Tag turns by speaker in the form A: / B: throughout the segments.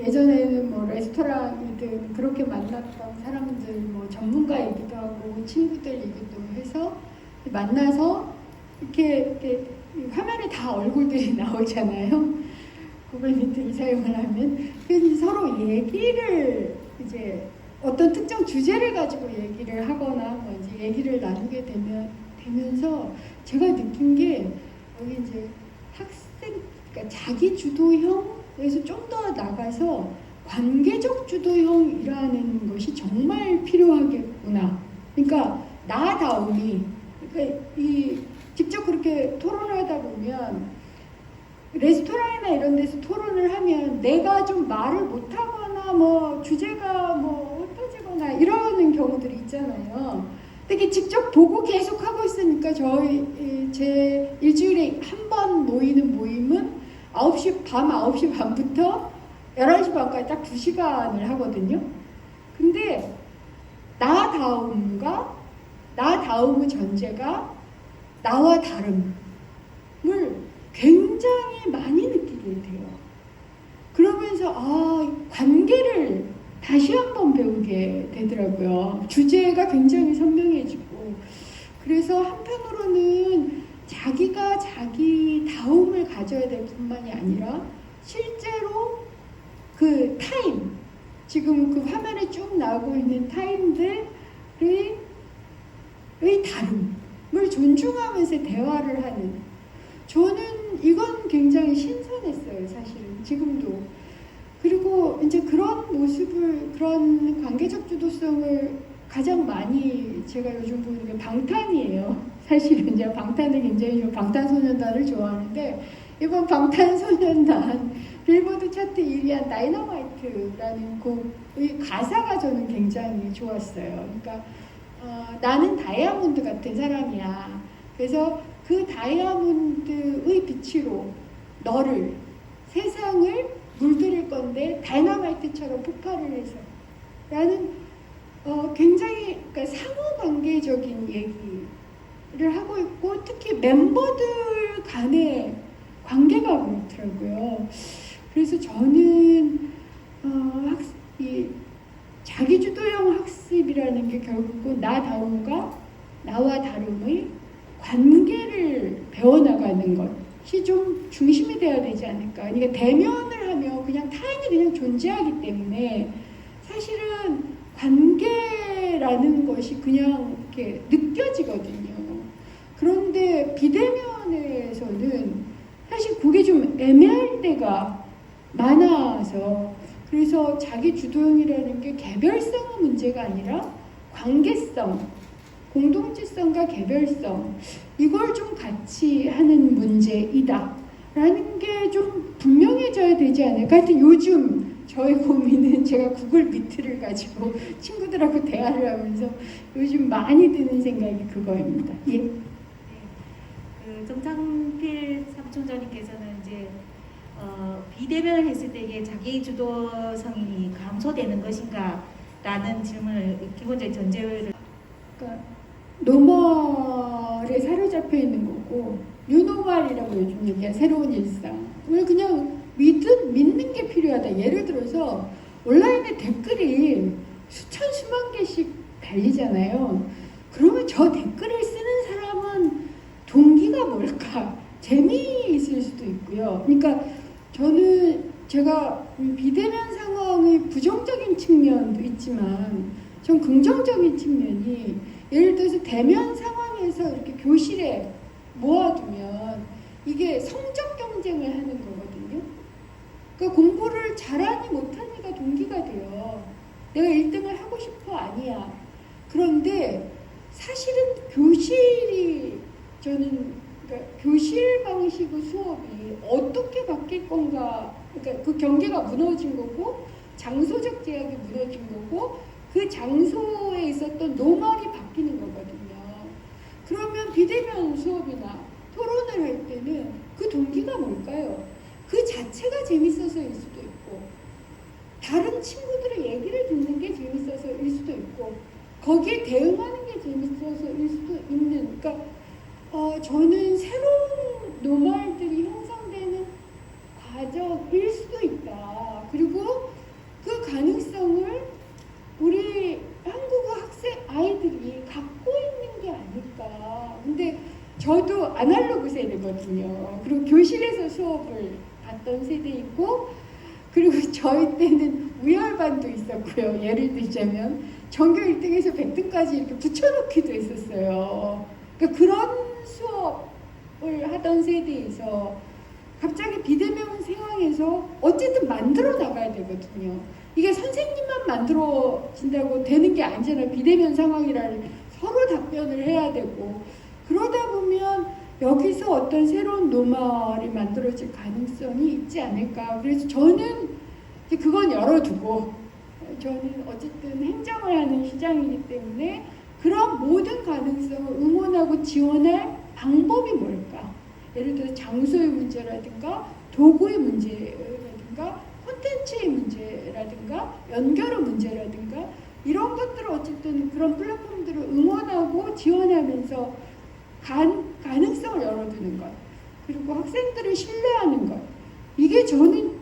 A: 예전에는 뭐 레스토랑이든 그렇게 만났던 사람들 뭐 전문가이기도 하고 친구들이기도 해서 만나서 이렇게 화면에 다 얼굴들이 나오잖아요. 구글 미팅 사용을 하면 그래서 서로 얘기를 이제 어떤 특정 주제를 가지고 얘기를 하거나 뭐 이제 얘기를 나누게 되면서 제가 느낀 게 여기 이제 학생 그러니까 자기 주도형에서 좀 더 나가서 관계적 주도형이라는 것이 정말 필요하겠구나. 그러니까 나다움이 그러니까 이 직접 그렇게 토론을 하다 보면 레스토랑이나 이런 데서 토론을 하면 내가 좀 말을 못하거나 뭐 주제가 뭐 흩어지거나 이러는 경우들이 있잖아요. 근데 직접 보고 계속 하고 있으니까 제 일주일에 한 번 모이는 모임은 밤 9시 반부터 11시 반까지 딱 2시간을 하거든요. 근데 나다움의 전제가 나와 다름을 굉장히 많이 느끼게 돼요. 그러면서 관계를 다시 한번 배우게 되더라고요. 주제가 굉장히 선명해지고 그래서 한편으로는 자기가 자기 다움을 가져야 될 뿐만이 아니라 실제로 그 타임 지금 그 화면에 쭉 나오고 있는 타임들의 다름을 존중하면서 대화를 하는 저는 이건 굉장히 신선했어요. 사실은 지금도. 그리고 이제 그런 모습을 그런 관계적 주도성을 가장 많이 제가 요즘 보는 게 방탄이에요. 사실은 제가 방탄을 굉장히 방탄소년단을 좋아하는데 이번 방탄소년단 빌보드 차트 1위한 다이너마이트라는 곡의 가사가 저는 굉장히 좋았어요. 그러니까 나는 다이아몬드 같은 사람이야. 그래서 그 다이아몬드의 빛으로 너를 세상을 물들일 건데 다이너마이트처럼 폭발을 해서 라는 굉장히 그러니까 상호관계적인 얘기를 하고 있고 특히 멤버들 간의 관계가 그렇더라고요. 그래서 저는 이 자기주도형 학습이라는 게 결국은 나다움과 나와 다름의 관계를 배워나가는 것이 좀 중심이 되어야 되지 않을까. 그러니까 대면을 하면 그냥 타인이 그냥 존재하기 때문에 사실은 관계라는 것이 그냥 이렇게 느껴지거든요. 그런데 비대면에서는 사실 그게 좀 애매할 때가 많아서 그래서 자기 주도형이라는 게 개별성의 문제가 아니라 관계성, 공동체성과 개별성 이걸 좀 같이 하는 문제이다 라는 게 좀 분명해져야 되지 않을까. 하여튼 요즘 저의 고민은 제가 구글 미트를 가지고 친구들하고 대화를 하면서 요즘 많이 드는 생각이 그거입니다. 예.
B: 네. 그 정창필 삼총장님께서는 이제 비대면을 했을 때 이게 자기 주도성이 감소되는 것인가라는 질문을 기본적인 전제를
A: 그러니까 노멀에 사로잡혀 있는 거고 뉴노멀이라고 요즘 얘기한 새로운 일상을 그냥 믿는 게 필요하다. 예를 들어서 온라인에 댓글이 수만 개씩 달리잖아요. 그러면 저 댓글을 쓰는 사람은 동기가 뭘까? 재미있을 수도 있고요. 그러니까 제가 비대면 상황의 부정적인 측면도 있지만 좀 긍정적인 측면이 예를 들어서 대면 상황에서 이렇게 교실에 모아두면 이게 성적 경쟁을 하는 거거든요. 그러니까 공부를 잘하니 못하니가 동기가 돼요. 내가 1등을 하고 싶어 아니야. 그런데 사실은 그러니까 교실 방식의 수업이 어떻게 바뀔 건가, 그러니까 그 경계가 무너진 거고 장소적 제약이 무너진 거고 그 장소에 있었던 노멀이 바뀌는 거거든요. 그러면 비대면 수업이나 토론을 할 때는 그 동기가 뭘까요? 그 자체가 재밌어서일 수도 있고 다른 친구들의 얘기를 듣는 게 재밌어서일 수도 있고 거기에 대응하는 게 재밌어서일 수도 있는 그러니까 저는 새로운 노멀들이 형성되는 과정일 수도 있다. 그리고 세대이거든요. 그리고 교실에서 수업을 받던 세대이고, 그리고 저희 때는 우열반도 있었고요. 예를 들자면 전교 1등에서 100등까지 이렇게 붙여놓기도 했었어요. 그러니까 그런 수업을 하던 세대에서 갑자기 비대면 상황에서 어쨌든 만들어 나가야 되거든요. 이게 선생님만 만들어진다고 되는 게 아니잖아요. 비대면 상황이라는 서로 답변을 해야 되고, 그러다 보면 여기서 어떤 새로운 노말이 만들어질 가능성이 있지 않을까. 그래서 저는 이제 그건 열어두고, 저는 어쨌든 행정을 하는 시장이기 때문에 그런 모든 가능성을 응원하고 지원할 방법이 뭘까? 예를 들어 장소의 문제라든가 도구의 문제라든가 콘텐츠의 문제라든가 연결의 문제라든가 이런 것들을 어쨌든 그런 플랫폼들을 응원하고 지원하면서 가능성을 열어두는 것, 그리고 학생들을 신뢰하는 것, 이게 저는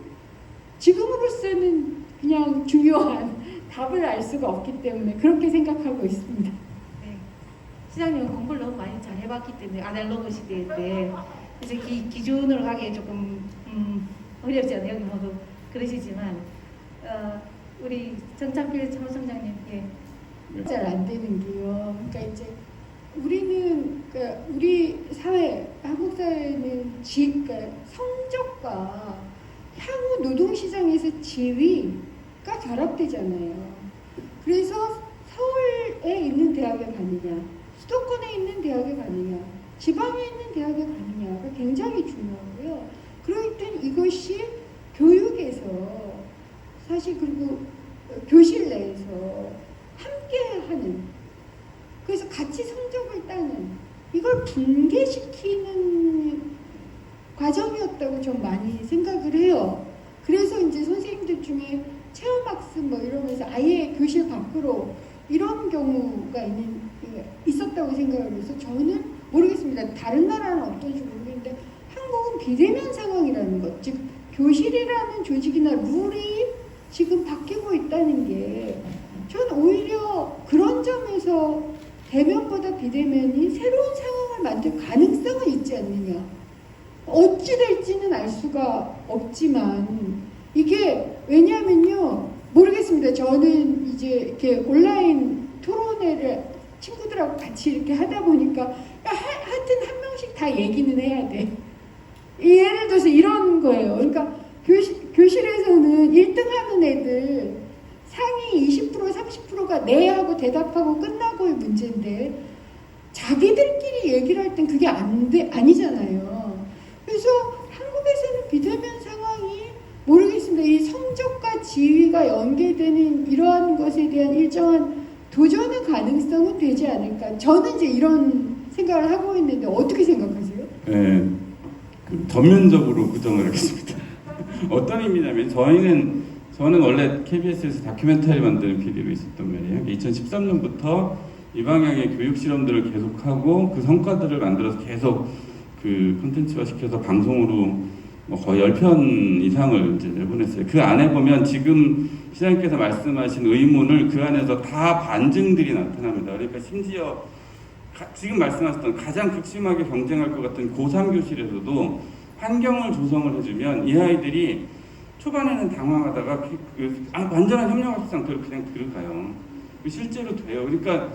A: 지금으로서는 그냥 중요한 답을 알 수가 없기 때문에 그렇게 생각하고 있습니다.
B: 네. 시장님은 공부를 너무 많이 잘 해봤기 때문에 아날로그 시대에 그래서 기준으로 하기에 조금 어렵지 않아요. 여기 모두 그러시지만 우리 정창필 사무총장님, 예.
A: 잘 안 되는 게요. 그러니까 이제 우리는, 그러니까 우리 사회, 한국 사회는 그러니까 성적과 향후 노동시장에서 지위가 결합되잖아요. 그래서 서울에 있는 대학에 가느냐, 수도권에 있는 대학에 가느냐, 지방에 있는 대학에 가느냐가 굉장히 중요하고요. 그럴 땐 이것이 교육에서 사실, 그리고 교실 내에서 함께하는, 그래서 같이 성적을 따는, 이걸 붕괴시키는 과정이었다고 좀 많이 생각을 해요. 그래서 이제 선생님들 중에 체험학습 뭐 이러면서 아예 교실 밖으로 이런 경우가 있었다고 생각을 해서, 저는 모르겠습니다. 다른 나라는 어떤지 모르겠는데 한국은 비대면 상황이라는 것, 즉 교실이라는 조직이나 룰이 지금 바뀌고 있다는 게, 저는 오히려 그런 점에서 대면보다 비대면이 새로운 상황을 만들 가능성은 있지 않느냐. 어찌 될지는 알 수가 없지만, 이게 왜냐하면요, 모르겠습니다. 저는 이제 이렇게 온라인 토론회를 친구들하고 같이 이렇게 하다 보니까 하여튼 한 명씩 다 얘기는 해야 돼. 예를 들어서 이런 거예요. 그러니까 교실에서는 1등 하는 애들 상위 20% 30%가 네 하고 대답하고 끝나고의 문제인데, 자기들끼리 얘기를 할 땐 그게 아니잖아요. 그래서 한국에서는 비대면 상황이, 모르겠습니다. 이 성적과 지위가 연계되는 이러한 것에 대한 일정한 도전의 가능성은 되지 않을까. 저는 이제 이런 생각을 하고 있는데 어떻게 생각하세요?
C: 네, 전면적으로 부정을 하겠습니다. 어떤 의미냐면, 저는 원래 KBS에서 다큐멘터리 만드는 PD로 있었단 말이에요. 2013년부터 이 방향의 교육 실험들을 계속하고 그 성과들을 만들어서 계속 그 콘텐츠화 시켜서 방송으로 뭐 거의 10편 이상을 이제 내보냈어요. 그 안에 보면 지금 시장님께서 말씀하신 의문을 그 안에서 다 반증들이 나타납니다. 그러니까 심지어 지금 말씀하셨던 가장 극심하게 경쟁할 것 같은 고3 교실에서도 환경을 조성을 해주면 이 아이들이 초반에는 당황하다가 완전한 협력학습 상태로 그냥 들어가요. 실제로 돼요. 그러니까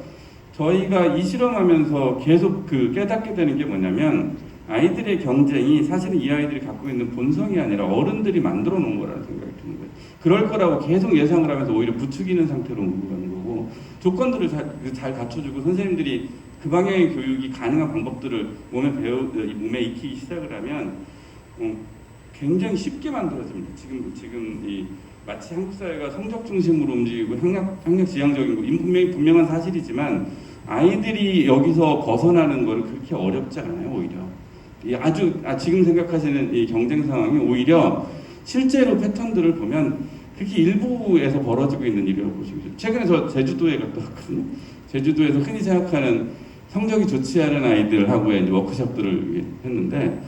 C: 저희가 이 실험하면서 계속 깨닫게 되는 게 뭐냐면, 아이들의 경쟁이 사실은 이 아이들이 갖고 있는 본성이 아니라 어른들이 만들어 놓은 거라는 생각이 드는 거예요. 그럴 거라고 계속 예상을 하면서 오히려 부추기는 상태로 옮겨 가는 거고, 조건들을 잘 갖춰주고 선생님들이 그 방향의 교육이 가능한 방법들을 몸에 익히기 시작을 하면 굉장히 쉽게 만들어집니다. 지금 마치 한국 사회가 성적 중심으로 움직이고 학력 지향적인 거, 분명히 분명한 사실이지만 아이들이 여기서 벗어나는 건 그렇게 어렵지 않아요. 오히려 지금 생각하시는 이 경쟁 상황이 오히려 실제로 패턴들을 보면 그게 일부에서 벌어지고 있는 일이라고 보시면 돼요. 최근에 저 제주도에 갔다 왔거든요. 제주도에서 흔히 생각하는 성적이 좋지 않은 아이들하고의 이제 워크숍들을 했는데,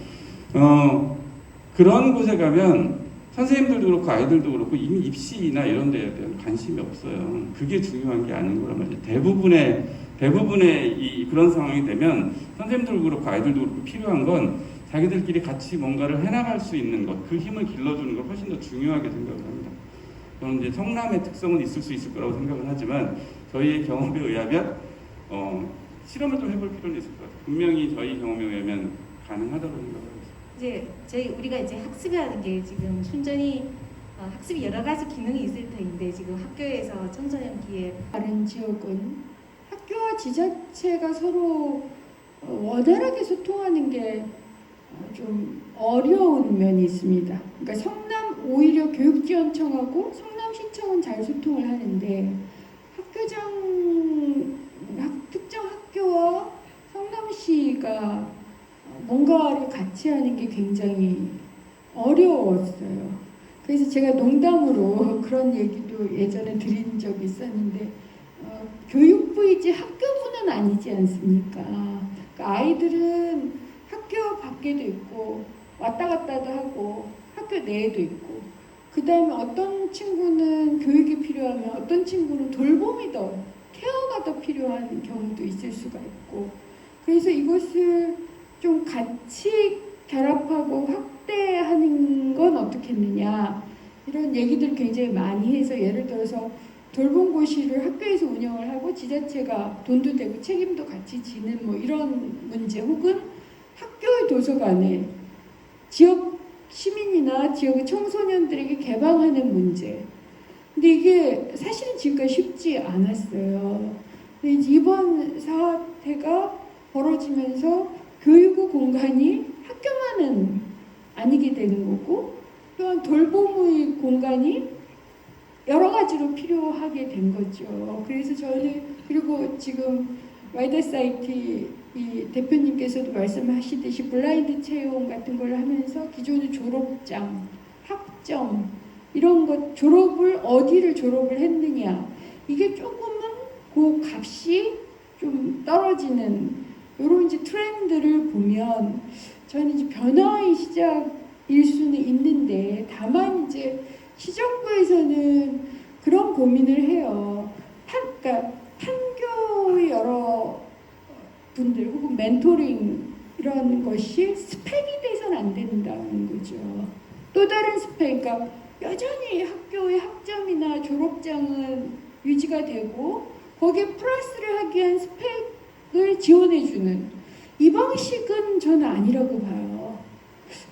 C: 그런 곳에 가면 선생님들도 그렇고 아이들도 그렇고 이미 입시나 이런 데에 대한 관심이 없어요. 그게 중요한 게 아닌 거란 말이에요. 대부분의 그런 상황이 되면 선생님들도 그렇고 아이들도 그렇고 필요한 건 자기들끼리 같이 뭔가를 해나갈 수 있는 것, 그 힘을 길러주는 걸 훨씬 더 중요하게 생각을 합니다. 저는 이제 성남의 특성은 있을 수 있을 거라고 생각을 하지만 저희의 경험에 의하면 실험을 좀 해볼 필요는 있을 것 같아요. 분명히 저희 경험에 의하면 가능하다고 생각을 하고
B: 이제 우리가 이제 학습이라는 게 지금 순전히 학습이 여러 가지 기능이 있을 텐데 지금 학교에서 청소년기에
A: 다른 지역은 학교와 지자체가 서로 원활하게 소통하는 게 좀 어려운 면이 있습니다. 그러니까 성남 오히려 교육지원청하고 성남시청은 잘 소통을 하는데 특정 학교와 성남시가 뭔가를 같이 하는 게 굉장히 어려웠어요. 그래서 제가 농담으로 그런 얘기도 예전에 드린 적이 있었는데 교육부이지 학교부는 아니지 않습니까? 그러니까 아이들은 학교 밖에도 있고 왔다 갔다도 하고 학교 내에도 있고 그 다음에 어떤 친구는 교육이 필요하면 어떤 친구는 돌봄이 더 케어가 더 필요한 경우도 있을 수가 있고 그래서 이것을 좀 같이 결합하고 확대하는 건 어떻겠느냐 이런 얘기들을 굉장히 많이 해서 예를 들어서 돌봄고시를 학교에서 운영을 하고 지자체가 돈도 되고 책임도 같이 지는 뭐 이런 문제 혹은 학교의 도서관에 지역 시민이나 지역의 청소년들에게 개방하는 문제. 근데 이게 사실은 지금까지 쉽지 않았어요. 근데 이번 사태가 벌어지면서 교육의 공간이 학교만은 아니게 되는 거고 또한 돌봄의 공간이 여러 가지로 필요하게 된 거죠. 그래서 저는 그리고 지금 와이드사이트 이 대표님께서도 말씀하시듯이 블라인드 채용 같은 걸 하면서 기존의 졸업장, 학점 이런 것 졸업을 어디를 졸업을 했느냐 이게 조금은 그 값이 좀 떨어지는 이런 이제 트렌드를 보면 저는 이제 변화의 시작일 수는 있는데 다만 이제 시정부에서는 그런 고민을 해요. 그러니까 판교의 여러 분들 혹은 멘토링 이런 것이 스펙이 돼서는 안 된다는 거죠. 또 다른 스펙, 그러니까 여전히 학교의 학점이나 졸업장은 유지가 되고 거기에 플러스를 하기 위한 스펙을 지원해주는 이 방식은 저는 아니라고 봐요.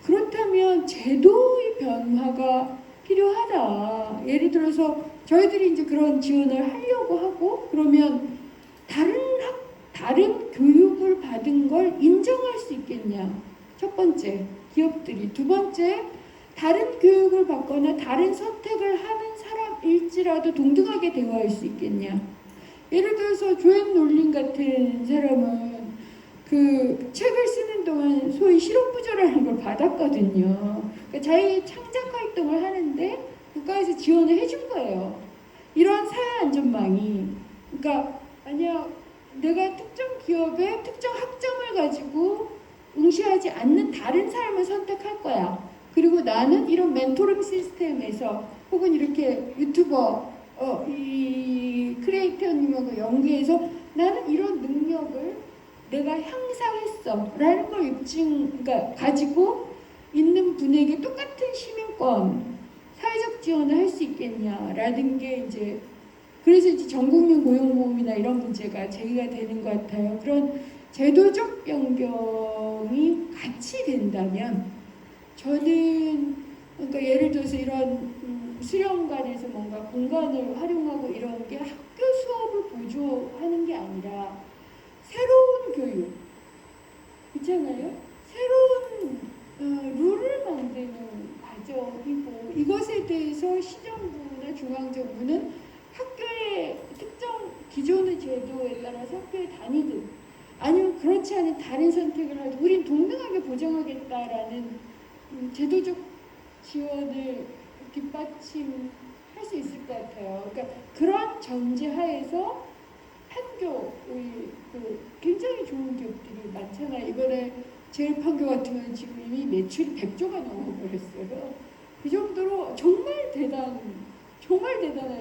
A: 그렇다면 제도의 변화가 필요하다. 예를 들어서 저희들이 이제 그런 지원을 하려고 하고 그러면 다른 교육을 받은 걸 인정할 수 있겠냐? 첫 번째, 기업들이. 두 번째, 다른 교육을 받거나 다른 선택을 하는 사람일지라도 동등하게 대우할 수 있겠냐? 예를 들어서 조앤 롤링 같은 사람은 그 책을 쓰는 동안 소위 실업부조라는 걸 받았거든요. 그러니까 자기 창작 활동을 하는데 국가에서 지원을 해준 거예요. 이러한 사회 안전망이. 그러니까 만약 내가 특정 기업의 특정 학점을 가지고 응시하지 않는 다른 삶을 선택할 거야. 그리고 나는 이런 멘토링 시스템에서 혹은 이렇게 유튜버 이 크리에이터님하고 연계해서 나는 이런 능력을 내가 향상했어 라는 걸 그러니까 가지고 있는 분에게 똑같은 시민권 사회적 지원을 할 수 있겠냐라는 게 이제 그래서 이제 전국민 고용보험이나 이런 문제가 제기가 되는 것 같아요. 그런 제도적 변경이 같이 된다면 저는 그러니까 예를 들어서 이런 수련관에서 뭔가 공간을 활용하고 이런 게 학교 수업을 보조하는 게 아니라 새로운 교육 있잖아요. 새로운 룰을 만드는 과정이고 이것에 대해서 시정부나 중앙정부는 학교의 특정 기존의 제도에 따라서 학교에 다니든 아니면 그렇지 않은 다른 선택을 하든 우린 동등하게 보장하겠다라는 제도적 지원을 뒷받침할 수 있을 것 같아요. 그러니까 그런 전제하에서 판교의 굉장히 좋은 기업들이 많잖아요. 이번에 제일판교 같은 경우는 지금 이미 매출이 100조가 넘어버렸어요. 그 정도로 정말 대단해요.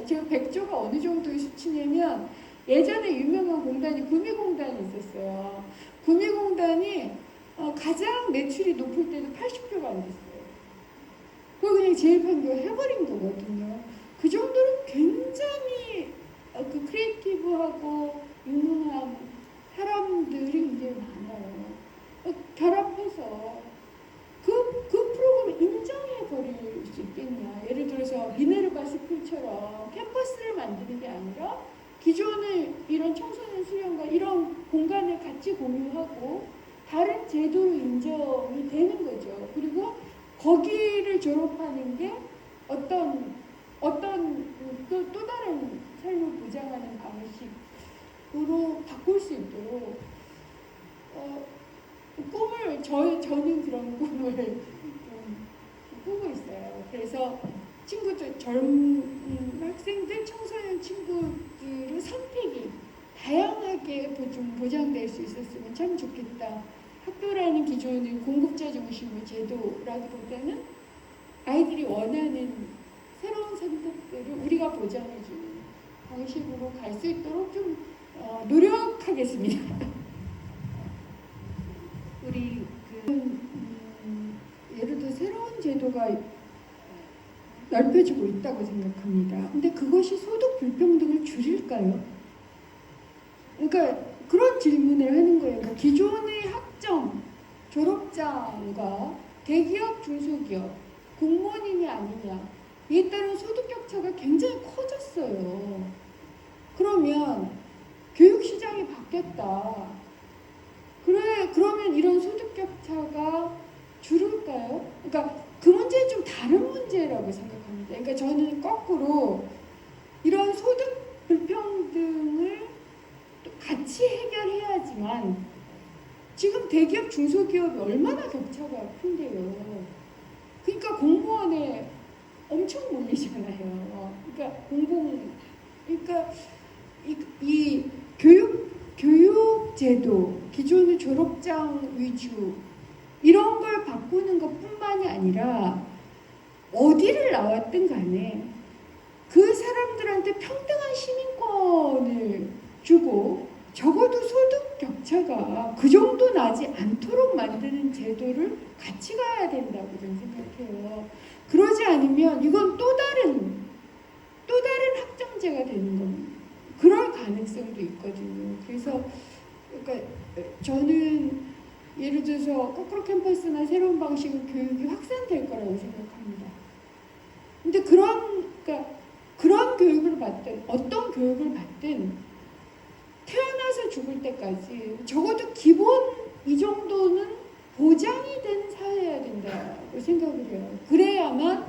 A: 지금 100조가 어느 정도의 수치냐면 예전에 유명한 공단이 구미공단이 있었어요. 구미공단이 가장 매출이 높을 때도 80%가 안 됐어요. 그거 그냥 제일 판교 해버린 거거든요. 그 정도로 굉장히 그 크리에이티브하고 유능한 사람들이 굉장히 많아요. 결합해서 그 프로그램을 인정해버릴 수 있겠냐. 예를 들어서 미네르바 스쿨처럼 캠퍼스를 만드는 게 아니라 기존의 이런 청소년 수련과 이런 공간을 같이 공유하고 다른 제도로 인정이 되는 거죠. 그리고 거기를 졸업하는 게 어떤 또 다른 삶을 보장하는 방식으로 바꿀 수 있도록 저는 그런 꿈을 좀 꾸고 있어요. 그래서 친구들, 젊은 학생들, 청소년 친구들의 선택이 다양하게 좀 보장될 수 있었으면 참 좋겠다. 학교라는 기존의 공급자 중심의 제도라기보다는 아이들이 원하는 새로운 선택들을 우리가 보장해주는 방식으로 갈 수 있도록 좀 노력하겠습니다.
B: 우리
A: 예를 들어 새로운 제도가 넓혀지고 있다고 생각합니다. 근데 그것이 소득 불평등을 줄일까요? 그러니까 그런 질문을 하는 거예요. 그러니까 기존의 학점, 졸업장과 대기업, 중소기업, 공무원이냐 아니냐 이에 따른 소득 격차가 굉장히 커졌어요. 그러면 교육시장이 바뀌었다. 그러면 이런 소득 격차가 줄을까요? 그러니까 그 문제는 좀 다른 문제라고 생각합니다. 그러니까 저는 거꾸로 이런 소득 불평등을 같이 해결해야지만 지금 대기업, 중소기업이 얼마나 격차가 큰데요. 그러니까 공무원에 엄청 몰리잖아요. 그러니까 이 교육 제도, 기존의 졸업장 위주 이런 걸 바꾸는 것뿐만이 아니라 어디를 나왔든 간에 그 사람들한테 평등한 시민권을 주고 적어도 소득 격차가 그 정도 나지 않도록 만드는 제도를 같이 가야 된다고 저는 생각해요. 그러지 않으면 이건 또 다른 학점제가 되는 겁니다. 그럴 가능성도 있거든요. 그래서 그러니까 저는 예를 들어서 거꾸로 캠퍼스나 새로운 방식의 교육이 확산될 거라고 생각합니다. 근데 그런 교육을 받든 어떤 교육을 받든 태어나서 죽을 때까지 적어도 기본 이 정도는 보장이 되는 사회여야 된다고 생각을 해요. 그래야만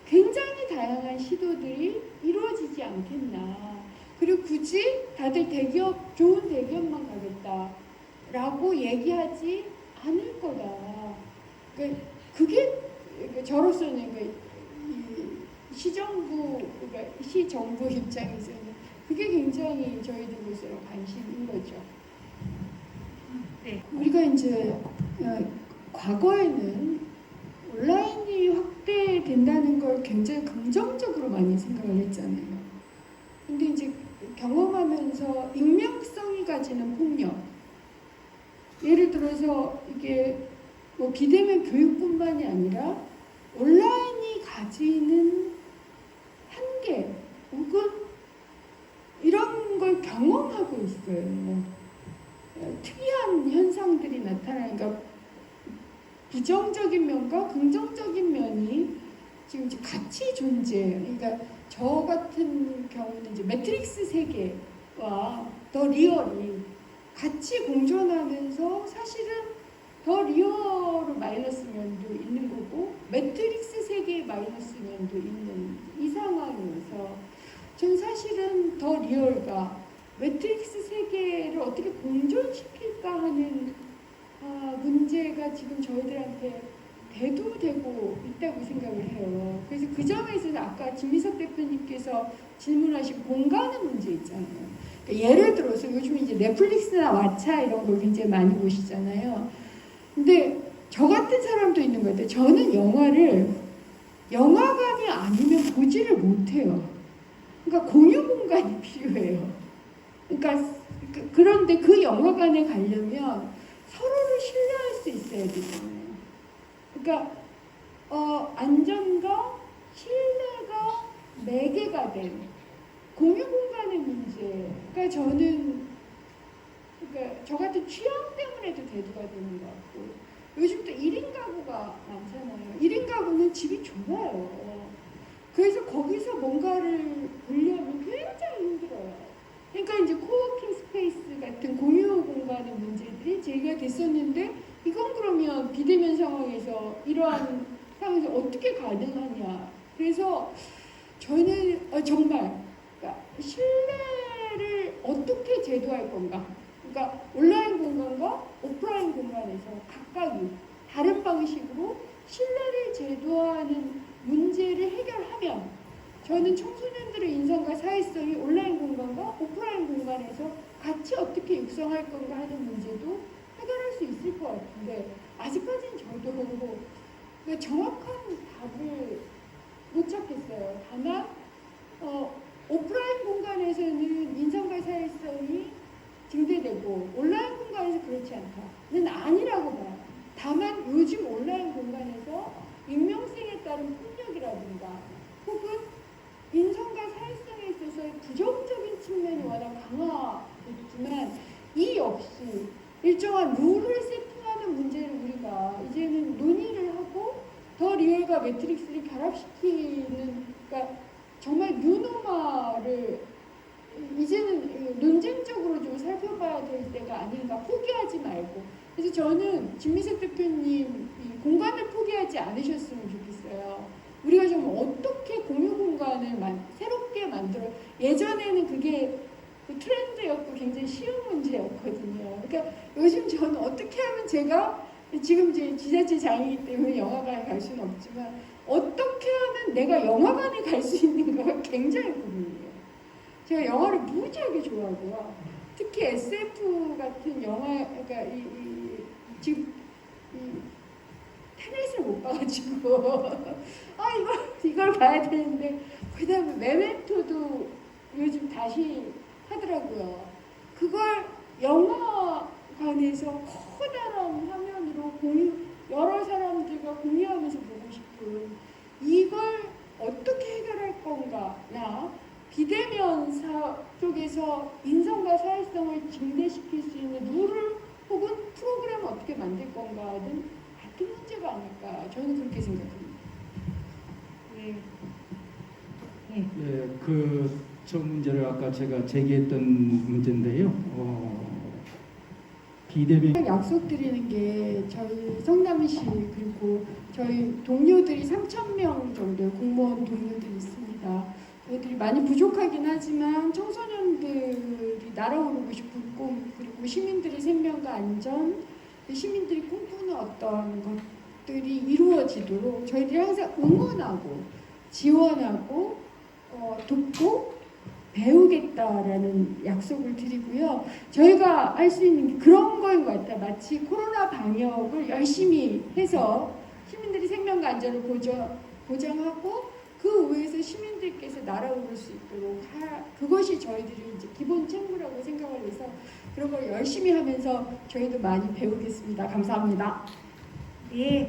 A: 굉장히 다양한 시도들이 이루어지지 않겠나. 그리고 굳이 다들 좋은 대기업만 가겠다라고 얘기하지 않을 거다. 그게 저로서는 시정부 입장에서는 그게 굉장히 저희들로서는 관심인 거죠.
B: 네.
A: 우리가 이제 과거에는 온라인이 확대된다는 걸 굉장히 긍정적으로 많이 생각을 했잖아요. 근데 이제 경험하면서 익명성이 가지는 폭력, 예를 들어서 이게 뭐 비대면 교육뿐만이 아니라 온라인이 가지는 한계 혹은 이런 걸 경험하고 있어요. 특이한 현상들이 나타나니까 부정적인 면과 긍정적인 면이 지금 같이 존재해요. 그러니까 저 같은 경우는 이제 매트릭스 세계와 더 리얼이 같이 공존하면서 사실은 더 리얼로 마이너스 면도 있는 거고 매트릭스 세계의 마이너스 면도 있는 이 상황이어서 전 사실은 더 리얼과 매트릭스 세계를 어떻게 공존시킬까 하는 문제가 지금 저희들한테 대두되고 있다고 생각을 해요. 그래서 그 점에서 아까 진미석 대표님께서 질문하신 공간의 문제 있잖아요. 그러니까 예를 들어서 요즘 이제 넷플릭스나 왓챠 이런 걸 굉장히 많이 보시잖아요. 근데 저 같은 사람도 있는 것 같아요. 저는 영화를 영화관이 아니면 보지를 못해요. 그러니까 공유 공간이 필요해요. 그러니까 그런데 그 영화관에 가려면 서로를 신뢰할 수 있어야 되잖아요. 그러니까 안전과 신뢰가 매개가 된 공유 공간의 문제가 저는 그러니까 저 같은 취향 때문에도 대두가 되는 것 같고 요즘 또 1인 가구가 많잖아요. 1인 가구는 집이 좁아요. 그래서 거기서 뭔가를 보려면 굉장히 힘들어요. 그러니까 이제 코워킹 스페이스 같은 공유 공간의 문제들이 제기가 됐었는데 이건 그러면 비대면 상황에서 이러한 상황에서 어떻게 가능하냐. 그래서 저는 정말 그러니까 신뢰를 어떻게 제도할 건가. 그러니까 온라인 공간과 오프라인 공간에서 각각이 다른 방식으로 신뢰를 제도하는 문제를 해결하면 저는 청소년들의 인성과 사회성이 온라인 공간과 오프라인 공간에서 같이 어떻게 육성할 건가 하는 문제도 해결할 수 있을 것 같은데 아직까지는 저도 정확한 답을 못 찾겠어요. 다만 오프라인 공간에서는 인성과 사회성이 증대되고 온라인 공간에서 그렇지 않다는 아니라고 봐요. 다만 요즘 온라인 공간에서 익명성에 따른 폭력이라든가 혹은 인성과 사회성에 있어서 부정적인 측면이 워낙 강화됐지만 이 역시 일정한 룰을 세팅하는 문제를 우리가 이제는 논의를 하고 더 리얼과 매트릭스를 결합시키는 그러니까 정말 뉴노멀을 이제는 논쟁적으로 좀 살펴봐야 될 때가 아닌가. 포기하지 말고. 그래서 저는 진미색 대표님 이 공간을 포기하지 않으셨으면 좋겠어요. 우리가 좀 어떻게 공유 공간을 새롭게 만들어. 예전에는 그게 트렌드였고 굉장히 쉬운 문제였거든요. 그러니까 요즘 저는 어떻게 하면 제가 지금 제 지자체 장이기 때문에 영화관에 갈 수는 없지만 어떻게 하면 내가 영화관에 갈 수 있는가가 굉장히 고민이에요. 제가 영화를 무지하게 좋아하고요. 특히 SF 같은 영화, 그러니까 지금 테넷을 못 봐가지고 이걸 봐야 되는데 그다음에 메멘토도 요즘 다시 하더라고요. 그걸 영화관에서 커다란 화면으로 여러 사람들과 공유하면서 보고 싶은 이걸 어떻게 해결할 건가나 비대면 쪽에서 인성과 사회성을 증대시킬 수 있는 룰을 혹은 프로그램을 어떻게 만들 건가는 같은 문제가 아닐까 저는 그렇게 생각합니다.
B: 네.
D: 예, 저 문제를 아까 제가 제기했던 문제인데요. 비대면
A: 약속드리는 게 저희 성남시 그리고 저희 동료들이 3,000명 정도 공무원 동료들이 있습니다. 저희들이 많이 부족하긴 하지만 청소년들이 날아오르고 싶은 꿈 그리고 시민들의 생명과 안전 시민들이 꿈꾸는 어떤 것들이 이루어지도록 저희들이 항상 응원하고 지원하고 돕고 배우겠다라는 약속을 드리고요. 저희가 할 수 있는 게 그런 거인 것 같아요. 마치 코로나 방역을 열심히 해서 시민들이 생명과 안전을 보장하고 그 위에서 시민들께서 날아오를 수 있도록 그것이 저희들이 이제 기본 책무라고 생각을 해서 그런 걸 열심히 하면서 저희도 많이 배우겠습니다. 감사합니다.
B: 네.